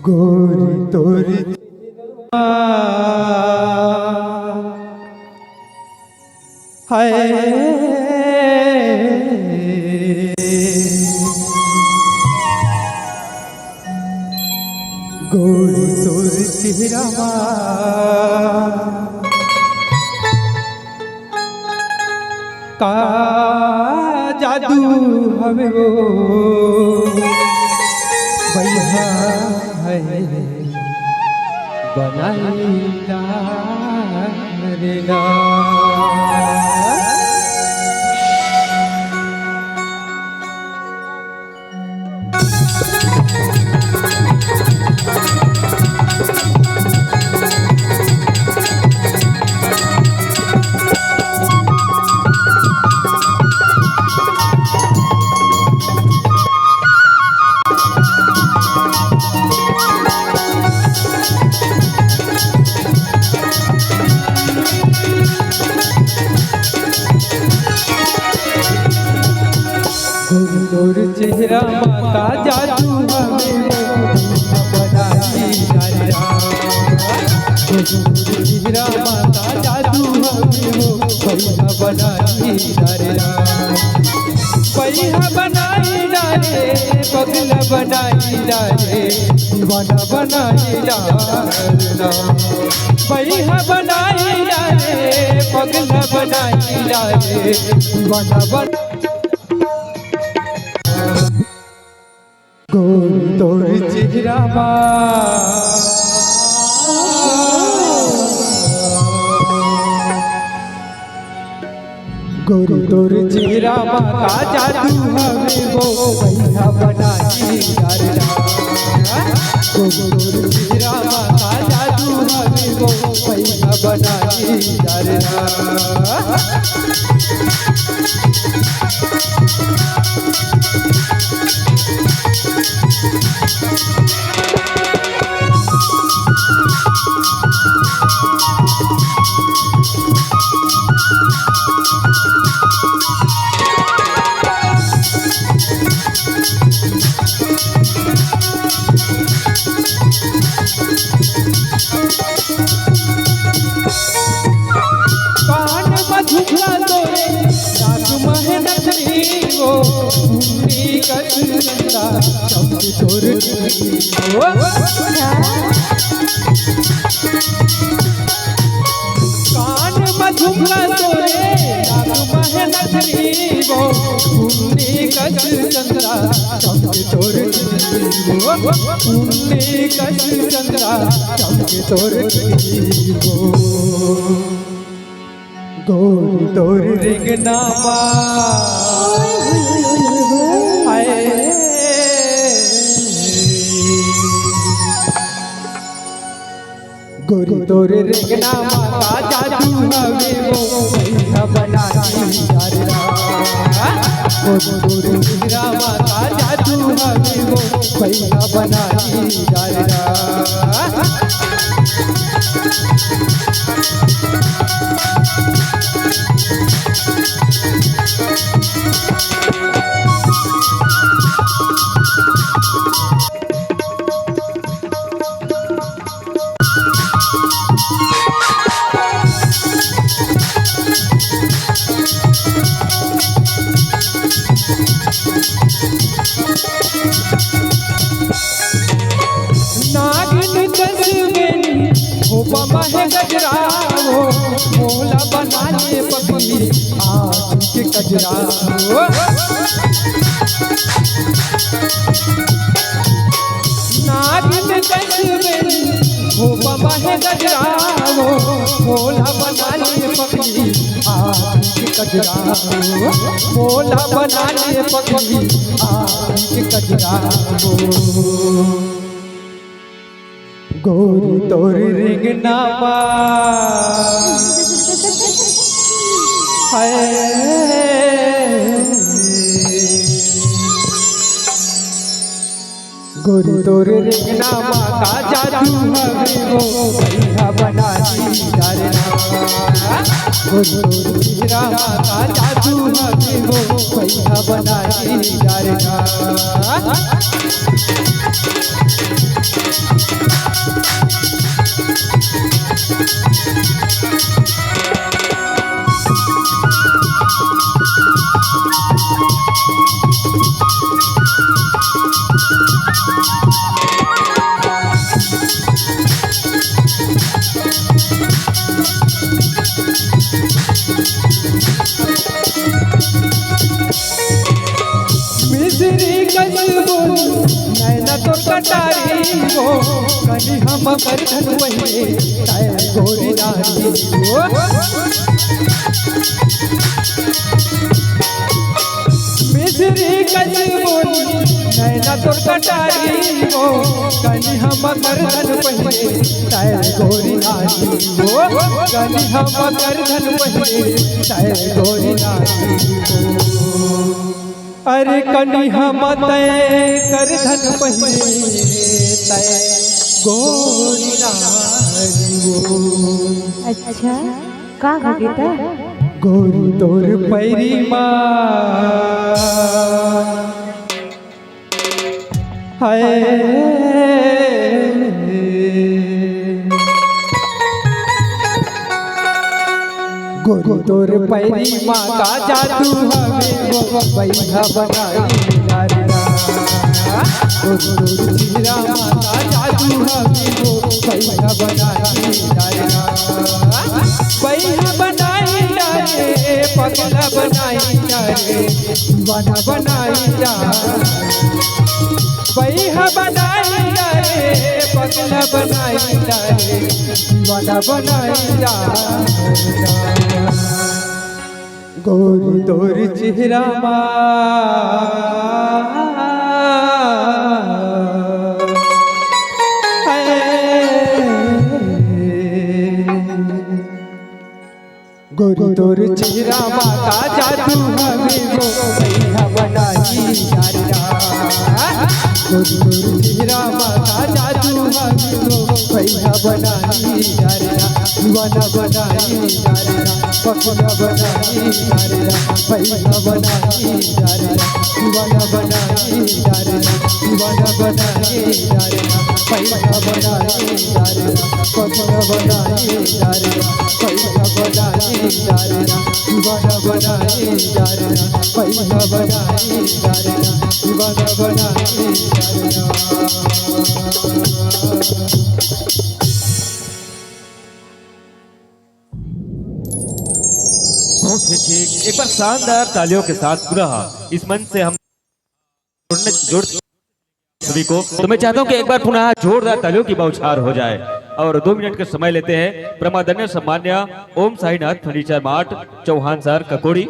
गोरी तोरी हाय गोरी तोरी चेहरा का जादू हमें वो भैया है बनाईला रेला गोर चेहरा माता जादू हमें बनाई डाला गोर चेहरा माता जादू हमें पैसा बनाई डाला पैसा बनाई डाले पगला बनाई डाले दीवाना बनाई डाला पैसा बनाई डाले पगला बनाई डाले दीवाना बना गोरी तोरी चेहरा गोरी तोरी चेहरा का जादू हमें वो भैया बनाई डाला गोरी तोरी चेहरा का जादू हमें वो भैया बनाई डाला झुकला तोरे राग मेहनत वो पूरी करता चमके तोरे कान में झुकला तोरे राग मेहनत वो पूरी चंद्रा चमके तोरे पूरी चंद्रा चमके तोरे गोरी तोरी रिंगनामा हाय गोरी तोरी रिंगनामा का जादू हमें वो भैया बनाई डाला गोरी तोरी रिंगनामा का जादू हमें वो भैया बनाई डाला नागिन कसमेनी होपा है गजरा वो मोला बना ले पगली आज के गजरा नागिन कसमेनी होपा है गजरा वो मोला बना ले पगली आज के गजरा मोला बना ले पगली आज के गजरा गोरी तोरी रिंगनामा हाय गोरी तोरी रिंगनामा का जादू हमें वो भैया बनाई डाला गोरी तोरी रिंगनामा का जादू हमें वो भैया बनाई डाला मकर धन पहले ताए गोरी नारी मिश्री कली बोली नैना तोर कटारी हो कली हम मकर धन पहले ताए गोरी नारी हो कली हम मकर धन पहले ताए गोरी नारी हो अरे कली हम तय कर धन पहले तय गोरी नारी हो। अच्छा का गीता गोरी तोर पैरी माँ हाय गोरी तोर पैरी माँ का जादू हमें वो बैठा बनाई नारिया गोरी तोर चीरा माँ का जादू हमें वो बैठा बनाई नारिया बैठा बनाई नारे पगला बनाई नारे दीवाना बनाई जा बैठा बनाई नारे पगला बनाई नारे दीवाना बनाई जा गोरी तोर चेहरा गोरी तोर चेहरा का जादू हमें वो भैया बनाई नारिया गोरी तोर चेहरा का जादू हमें वो भैया बनाई नारिया दीवाना बनाई नारिया पकड़ा बनाई नारिया भैया बनाई नारिया दीवाना बनाई नारिया दीवाना बनाई नारिया भैया बनाई नारिया पकड़ा बनाई नारिया भैया बनाई नारिया दीवाना बनाई नारिया भैया बनाई नारिया दीवाना बनाई नारिया। एक बार शानदार तालियों के साथ पुनः इस मंच से हम जोड़ सभी को, तो मैं चाहता हूं कि एक बार पुनः जोरदार तालियों की बौछार हो जाए और 2 मिनट का समय लेते हैं प्रमादन्य सम्मान्य Om Sainath furniture mart Chauhan sir ककोड़ी।